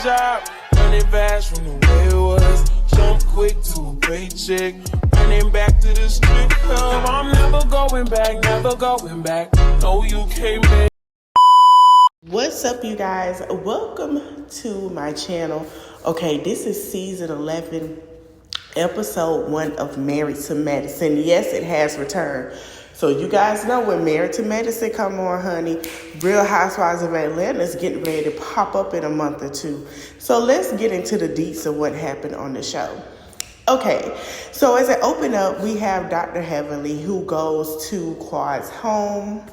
job, running fast from the way it was. Jump quick to a paycheck, running back to the strip club. I'm never going back, never going back. No, you can't make. What's up, you guys? Welcome to my channel. Okay, this is season 11, episode 1 of Married to Medicine. Yes, it has returned. So you guys know when Married to Medicine come on, honey, Real Housewives of Atlanta is getting ready to pop up in a month or two. So let's get into the deets of what happened on the show. Okay, so as I open up, we have Dr. Heavenly who goes to Quad's home.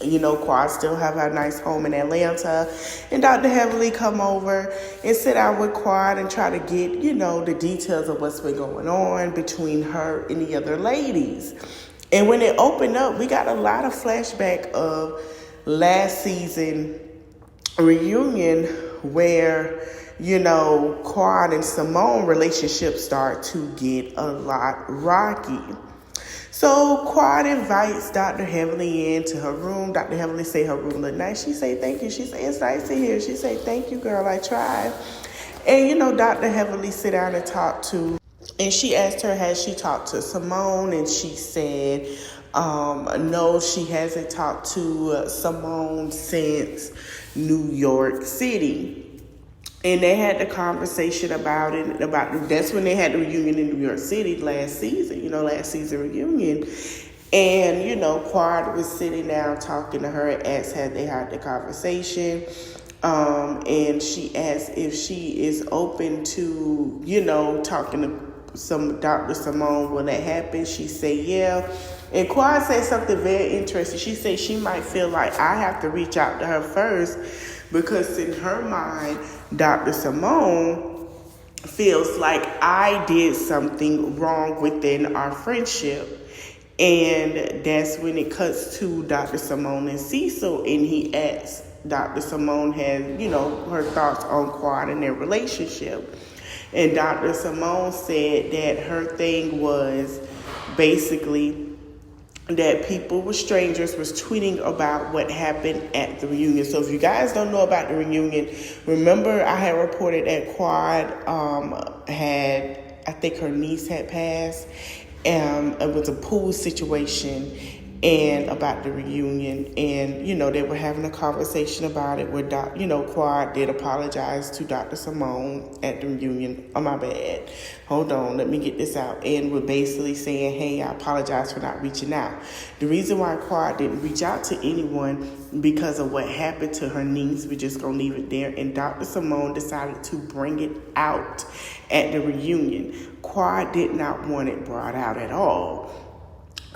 You know, Quad still have a nice home in Atlanta. And Dr. Heavenly come over and sit down with Quad and try to get, you know, the details of what's been going on between her and the other ladies. And when it opened up, we got a lot of flashback of last season reunion where, you know, Quad and Simone relationship start to get a lot rocky. So Quad invites Dr. Heavenly into her room. Dr. Heavenly say her room look nice. She say, thank you. She say, it's nice in here. She say, thank you, girl. I tried. And, you know, Dr. Heavenly sit down and talk to, and she asked her, has she talked to Simone? And she said, no, she hasn't talked to Simone since New York City. And they had the conversation about it, that's when they had the reunion in New York City last season reunion. And, you know, Quad was sitting down talking to her and asked had they had the conversation. And she asked if she is open to, you know, talking to some Dr. Simone when that happened. She said, yeah. And Quad said something very interesting. She said she might feel like I have to reach out to her first because in her mind, Dr. Simone feels like I did something wrong within our friendship. And that's when it cuts to Dr. Simone and Cecil, and he asks Dr. Simone has, you know, her thoughts on Quad and their relationship. And Dr. Simone said that her thing was basically that people with strangers was tweeting about what happened at the reunion. So if you guys don't know about the reunion, remember I had reported that Quad I think her niece had passed. It was a pool situation and about the reunion. And, you know, they were having a conversation about it where, Quad did apologize to Dr. Simone at the reunion. Oh, my bad. Hold on, let me get this out. And we're basically saying, hey, I apologize for not reaching out. The reason why Quad didn't reach out to anyone because of what happened to her niece, we're just going to leave it there. And Dr. Simone decided to bring it out at the reunion. Quad did not want it brought out at all.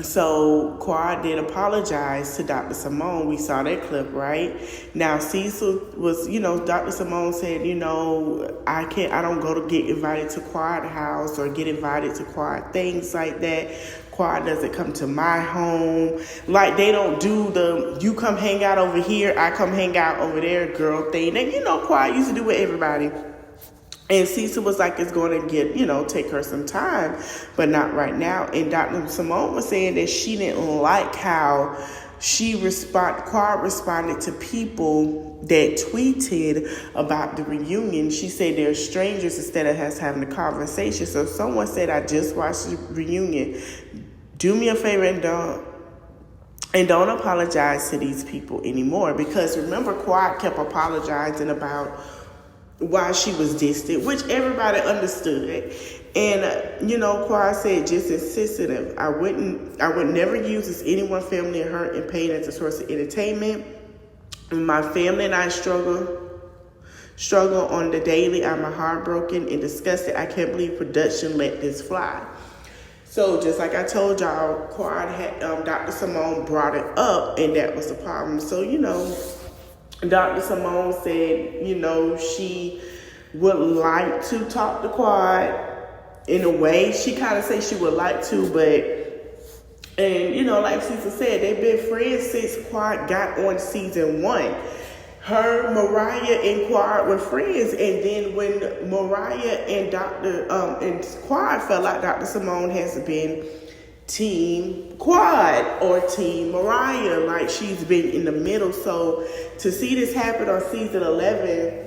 So Quad did apologize to Dr. Simone. We saw that clip, right? Now Cecil was, you know, Dr. Simone said, you know, I don't go to get invited to Quad house or get invited to Quad things like that. Quad doesn't come to my home. Like they don't do the, you come hang out over here, I come hang out over there girl thing. And you know, Quad used to do with everybody. And Cecil was like, it's going to take her some time, but not right now. And Dr. Simone was saying that she didn't like how Quad responded to people that tweeted about the reunion. She said they're strangers instead of us having a conversation. So someone said, I just watched the reunion. Do me a favor and don't apologize to these people anymore. Because remember, Quad kept apologizing about why she was distant, which everybody understood. And, Quad said, just insensitive. I would never use this anyone, family, or hurt and pain as a source of entertainment. My family and I struggle on the daily. I'm heartbroken and disgusted. I can't believe production let this fly. So just like I told y'all, Quad had, Dr. Simone brought it up, and that was the problem. So, Dr. Simone said, she would like to talk to Quad in a way. She kind of said she would like to, like Cecil said, they've been friends since Quad got on season 1. Her, Mariah, and Quad were friends, and then when Mariah and and Quad fell out, Dr. Simone has been Team Quad or Team Mariah, like she's been in the middle. So to see this happen on season 11,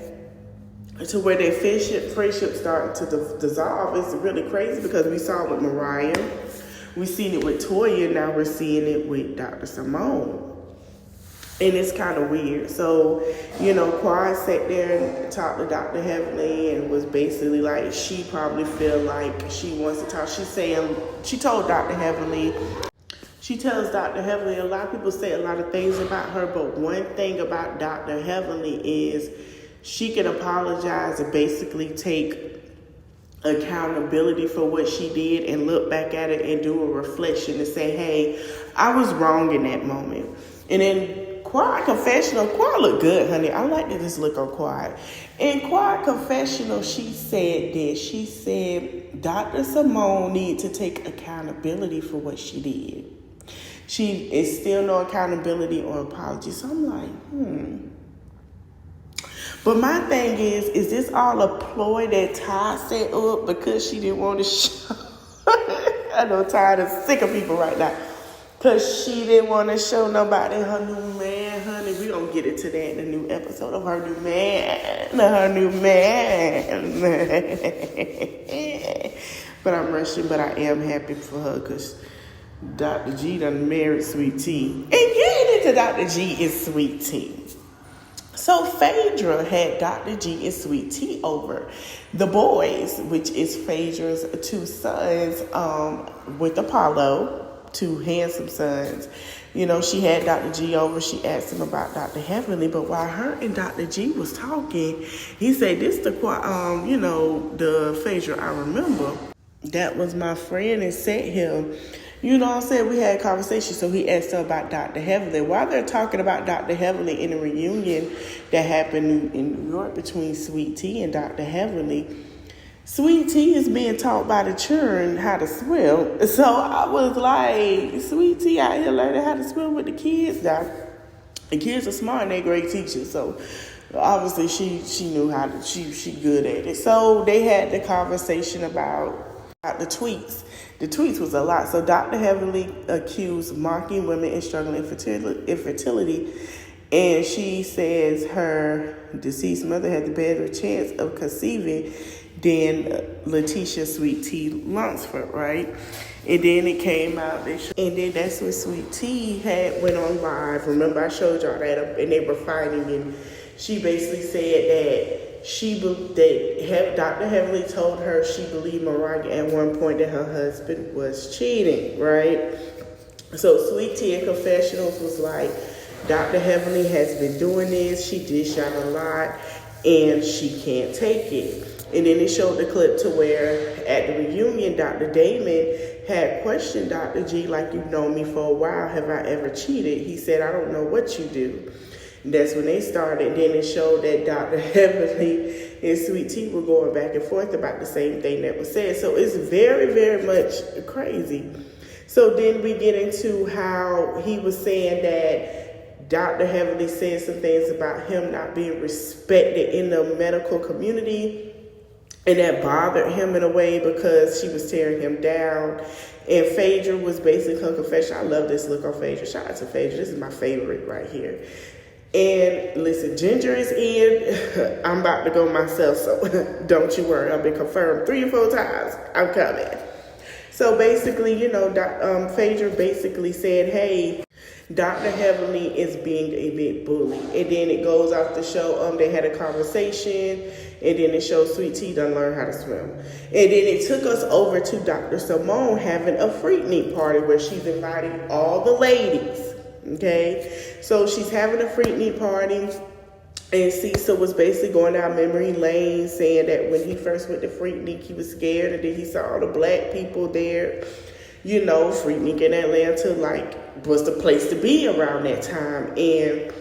to where their friendship started to dissolve. It's really crazy because we saw it with Mariah, we seen it with Toya, now we're seeing it with Dr. Simone. And it's kind of weird. So, you know, Quad sat there and talked to Dr. Heavenly and was basically like, she probably feel like she wants to talk. She told Dr. Heavenly, she tells Dr. Heavenly, a lot of people say a lot of things about her, but one thing about Dr. Heavenly is she can apologize and basically take accountability for what she did and look back at it and do a reflection and say, hey, I was wrong in that moment. And then Quad Confessional, Quad looked good, honey. I like this look on Quad. In Quad Confessional, she said this. She said Dr. Simone needed to take accountability for what she did. She is still no accountability or apology. So I'm like, But my thing is this all a ploy that Ty set up because she didn't want to show? I know Ty is sick of people right now. Because she didn't want to show nobody her new man, honey. We going to get into that in the new episode of her new man. But I'm rushing, but I am happy for her because Dr. G done married Sweet Tea. And getting into Dr. G is Sweet Tea. So Phaedra had Dr. G and Sweet Tea over. The boys, which is Phaedra's two sons with Apollo, two handsome sons. You know, she had Dr. G over. She asked him about Dr. Heavenly, but while her and Dr. G was talking, he said, this the Phaedra I remember. That was my friend and sent him. You know what I'm saying? We had a conversation, so he asked her about Dr. Heavenly. While they're talking about Dr. Heavenly in a reunion that happened in New York between Sweet Tea and Dr. Heavenly, Sweet Tea is being taught by the children how to swim. So I was like, Sweet Tea out here learning how to swim with the kids now. The kids are smart and they're great teachers. So obviously she knew how to, she good at it. So they had the conversation about the tweets. The tweets was a lot. So Dr. Heavenly accused mocking women and struggling infertility. And she says her deceased mother had the better chance of conceiving than Letitia Sweet Tea Lunsford, right? And then it came out, and then that's when Sweet Tea went on live. Remember I showed y'all that, and they were fighting, and she basically said that Dr. Heavenly told her she believed Mariah at one point that her husband was cheating, right? So Sweet Tea in confessionals was like, Dr. Heavenly has been doing this. She dish out a lot, and she can't take it. And then it showed the clip to where at the reunion, Dr. Damon had questioned Dr. G, like, you've known me for a while. Have I ever cheated? He said, I don't know what you do. And that's when they started. Then it showed that Dr. Heavenly and Sweet Tea were going back and forth about the same thing that was said. So it's very, very much crazy. So then we get into how he was saying that Dr. Heavenly said some things about him not being respected in the medical community. And that bothered him in a way because she was tearing him down. And Phaedra was basically her confession. I love this look on Phaedra. Shout out to Phaedra. This is my favorite right here. And listen, Ginger is in. I'm about to go myself, so don't you worry. I've been confirmed 3 or 4 times. I'm coming. So basically, you know, Phaedra basically said, hey, Dr. Heavenly is being a big bully. And then it goes off the show. They had a conversation. And then it shows Sweet Tea done learn how to swim. And then it took us over to Dr. Simone having a Freaknik party where she's inviting all the ladies. Okay? So she's having a Freaknik party. And Cecil was basically going down memory lane saying that when he first went to Freaknik, he was scared. And then he saw all the black people there. You know, Freaknik in Atlanta, like, was the place to be around that time. And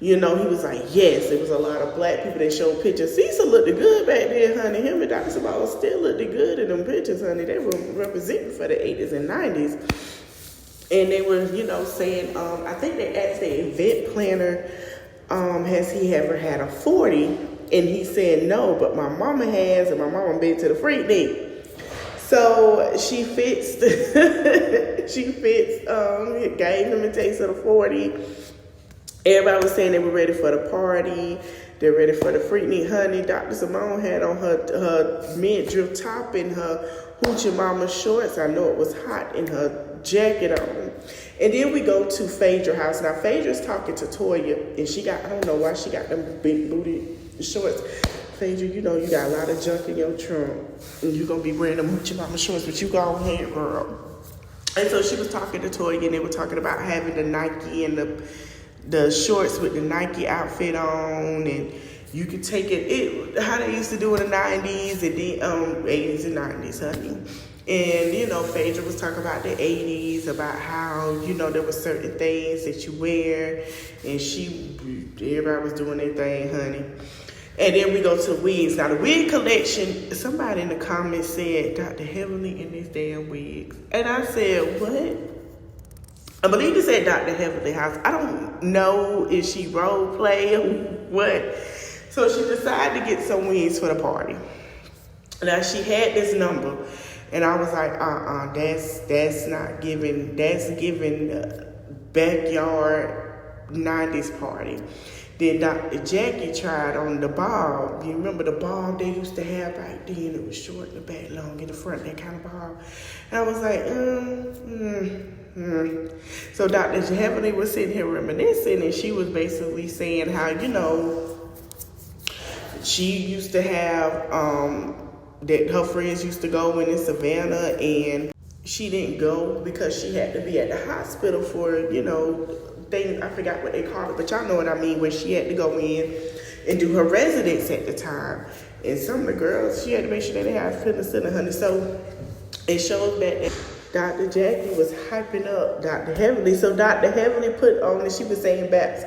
you know, he was like, yes, there was a lot of black people that showed pictures. Cecil looked good back then, honey. Him and Dr. Simone still looked good in them pictures, honey. They were representing for the 80s and 90s. And they were, you know, saying, I think they asked the event planner, has he ever had a 40? And he said no, but my mama has, and my mama been to the Freaknik. So she fixed, gave him a taste of the 40. Everybody was saying they were ready for the party. They're ready for the Freaknik, honey. Dr. Simone had on her midriff top and her Hoochie Mama shorts. I know it was hot, and her jacket on. And then we go to Phaedra house. Now, Phaedra's talking to Toya, and she got, I don't know why she got them big booty shorts. Phaedra, you know you got a lot of junk in your trunk, and you're going to be wearing them Hoochie Mama shorts, but you go ahead, girl. And so she was talking to Toya, and they were talking about having the Nike and the shorts with the Nike outfit on, and you could take it how they used to do in the 90s and then 80s and 90s, honey. And, you know, Phaedra was talking about the 80s, about how, you know, there were certain things that you wear, and everybody was doing their thing, honey. And then we go to wigs. Now, the wig collection, somebody in the comments said, Dr. Heavenly in these damn wigs. And I said, what? I believe it said Dr. Heavenly house. I don't know if she role play or what. So she decided to get some wigs for the party. Now, she had this number. And I was like, that's not giving, that's giving backyard 90s party. Then Dr. Jackie tried on the bob. You remember the bob they used to have back then? It was short in the back, long in the front, that kind of bob. And I was like, So Dr. Heavenly was sitting here reminiscing, and she was basically saying how, you know, she used to have, that her friends used to go in Savannah, and she didn't go because she had to be at the hospital for, you know, things, I forgot what they call it, but y'all know what I mean, where she had to go in and do her residence at the time. And some of the girls, she had to make sure that they had penicillin, honey. So it shows that Dr. Jackie was hyping up Dr. Heavenly. So Dr. Heavenly put on, and she was saying, Babs,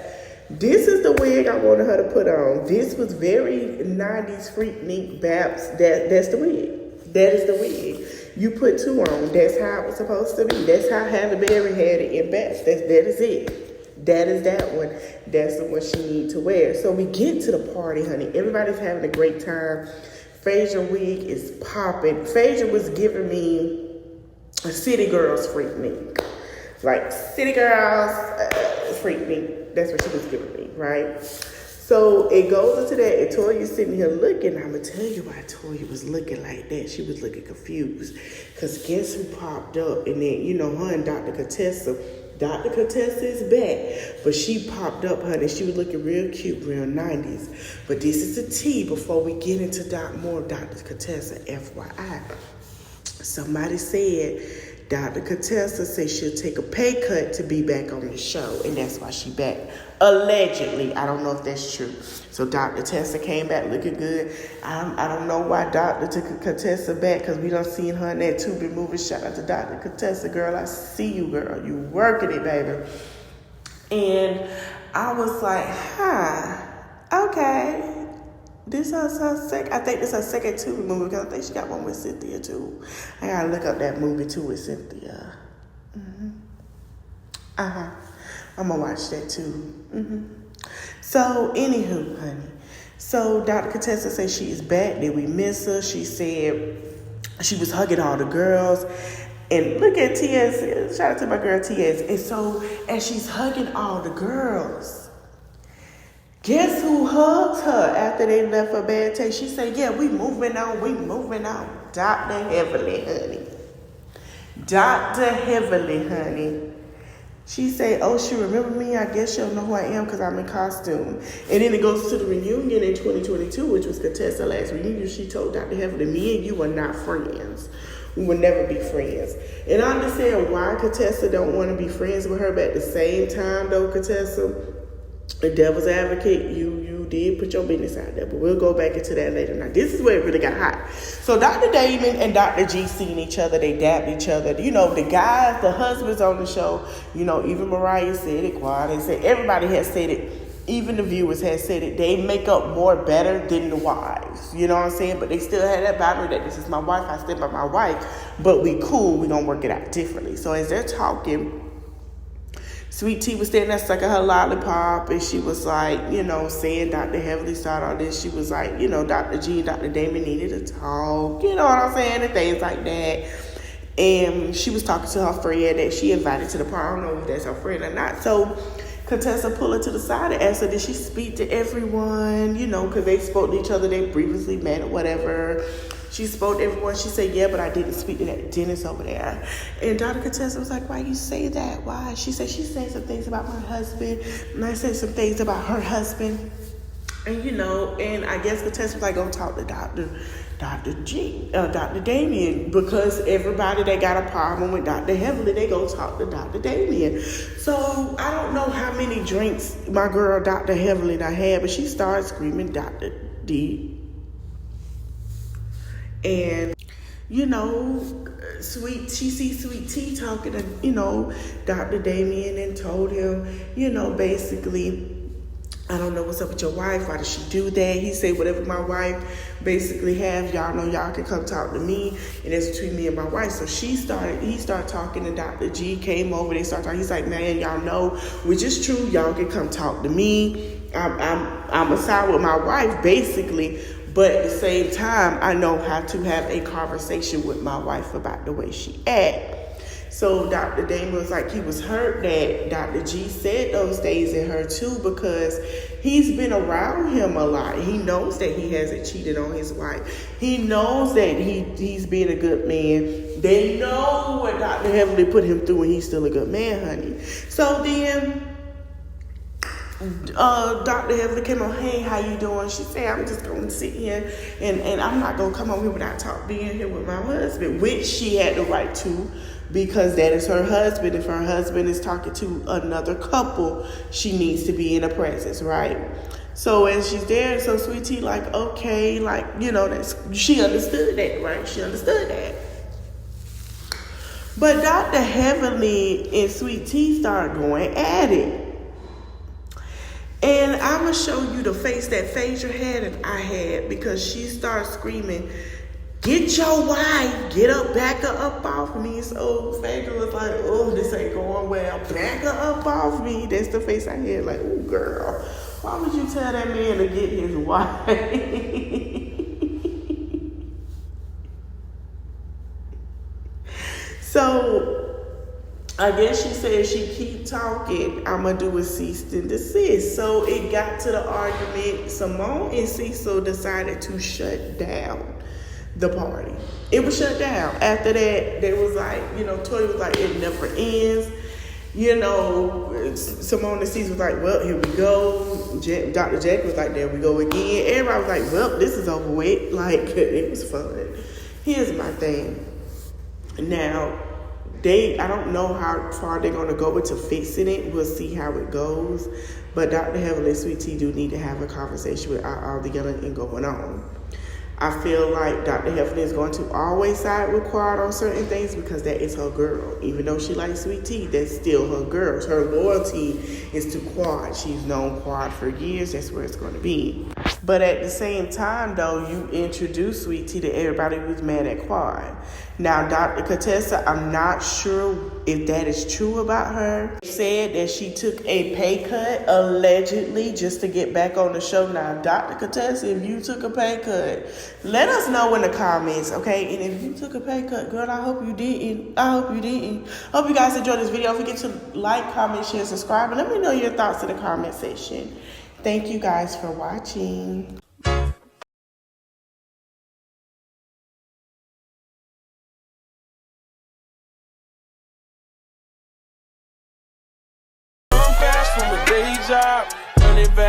this is the wig I wanted her to put on. This was very 90s Freaknik, Babs. That's the wig. That is the wig. You put two on. That's how it was supposed to be. That's how Halle Berry had it in Babs. That is it. That is that one. That's the one she needs to wear. So we get to the party, honey. Everybody's having a great time. Phaedra wig is popping. Phaedra was giving me a City Girls Freaknik. Like, City Girls Freaknik. That's what she was giving me, right? So it goes into that, and Toya's sitting here looking. I'm going to tell you why Toya was looking like that. She was looking confused. Because guess who popped up? And then, you know, her and Dr. Contessa. Dr. Contessa is back, but she popped up, honey. She was looking real cute, real 90s. But this is the tea before we get into more of Dr. Contessa, FYI. Somebody said Dr. Contessa said she'll take a pay cut to be back on the show, and that's why she back. Allegedly. I don't know if that's true. So Dr. Contessa came back looking good. I don't know why Dr. took Contessa back, because we done seen her in that Tubi movie. Shout out to Dr. Contessa, girl. I see you, girl. You working it, baby. And I was like, okay. This is her second. I think this is her second Tubi movie, because I think she got one with Cynthia too. I gotta look up that movie too with Cynthia. I'm gonna watch that too. So, anywho, honey. So, Dr. Contessa says she is back. Did we miss her? She said she was hugging all the girls. And look at TS. Shout out to my girl TS. And so, as she's hugging all the girls, guess who hugged her after they left her bad taste? She said, yeah, we moving on. Dr. Heavenly, honey. Dr. Heavenly, honey. She said, oh, she remember me? I guess she'll know who I am because I'm in costume. And then it goes to the reunion in 2022, which was Contessa's last reunion. She told Dr. Heavenly, me and you are not friends. We will never be friends. And I understand why Contessa don't want to be friends with her, but at the same time, though, Contessa, the devil's advocate, you did put your business out there, but we'll go back into that later. Now, this is where it really got hot. So Dr. Damon and Dr. G seen each other. They dabbed each other. You know, the guys, the husbands on the show, you know, even Mariah said it, Quad said, everybody has said it. Even the viewers have said it. They make up more better than the wives. You know what I'm saying? But they still had that boundary that this is my wife. I stand by my wife. But we cool. We gonna work it out differently. So as they're talking, Sweet Tea was standing there sucking her lollipop, and she was like, you know, saying Dr. Heavenly started all this. She was like, you know, Dr. G and Dr. Damon needed to talk, you know what I'm saying, and things like that. And she was talking to her friend that she invited to the party. I don't know if that's her friend or not. So Contessa pulled her to the side and asked her, did she speak to everyone? You know, because they spoke to each other, they previously met or whatever. She spoke to everyone. She said, yeah, but I didn't speak to that Dennis over there. And Dr. Contessa was like, why you say that? Why? She said, she said some things about my husband, and I said some things about her husband. And, you know, and I guess Contessa was like, go talk to Dr. Damien, because everybody that got a problem with Dr. Heavenly, they go talk to Dr. Damien. So I don't know how many drinks my girl Dr. Heavenly I had, but she started screaming Dr. D. And, you know, she sees Sweet Tea talking to, you know, Dr. Damien, and told him, you know, basically, I don't know what's up with your wife. Why did she do that? He said, whatever my wife basically have, y'all know y'all can come talk to me, and it's between me and my wife. So he started talking to Dr. G, came over, they started talking. He's like, man, y'all know, which is true, y'all can come talk to me. I'm a side with my wife, basically. But at the same time, I know how to have a conversation with my wife about the way she act. So Dr. Damon was like, he was hurt that Dr. G said those things to her too, because he's been around him a lot. He knows that he hasn't cheated on his wife. He knows that he's being a good man. They know what Dr. Heavenly put him through, and he's still a good man, honey. So then Dr. Heavenly came on, hey, how you doing? She said, I'm just going to sit here, and I'm not going to come over here without being here with my husband, which she had the right to, because that is her husband. If her husband is talking to another couple, she needs to be in the presence, right? So as she's there, so Sweet Tea like, okay, like, you know, she understood that, right? She understood that. But Dr. Heavenly and Sweet Tea started going at it. And I'm going to show you the face that Phaedra had and I had, because she started screaming, get your wife, get up, back her up off me. So Phaedra was like, oh, this ain't going well. Back her up off me. That's the face I had, like, oh, girl, why would you tell that man to get his wife? So I guess she said she keep talking, I'm going to do a cease and desist. So it got to the argument. Simone and Cecil decided to shut down the party. It was shut down. After that, they was like, you know, Toya was like, it never ends. You know, Simone and Cecil was like, well, here we go. Dr. Jack was like, there we go again. Everybody was like, well, this is over with. Like, it was fun. Here's my thing. Now, I don't know how far they're going to go into fixing it. We'll see how it goes. But Dr. Heavenly and Sweet Tea do need to have a conversation with all the yelling and going on. I feel like Dr. Heavenly is going to always side with Quad on certain things, because that is her girl. Even though she likes Sweet Tea, that's still her girl. Her loyalty is to Quad. She's known Quad for years. That's where it's going to be. But at the same time, though, you introduce Sweet Tea to everybody who's mad at Quad. Now, Dr. Contessa, I'm not sure if that is true about her. Said that she took a pay cut, allegedly, just to get back on the show. Now, Dr. Contessa, if you took a pay cut, let us know in the comments, okay? And if you took a pay cut, girl, I hope you didn't. I hope you didn't. Hope you guys enjoyed this video. Don't forget to like, comment, share, subscribe, and let me know your thoughts in the comment section. Thank you guys for watching. From a day job, running back.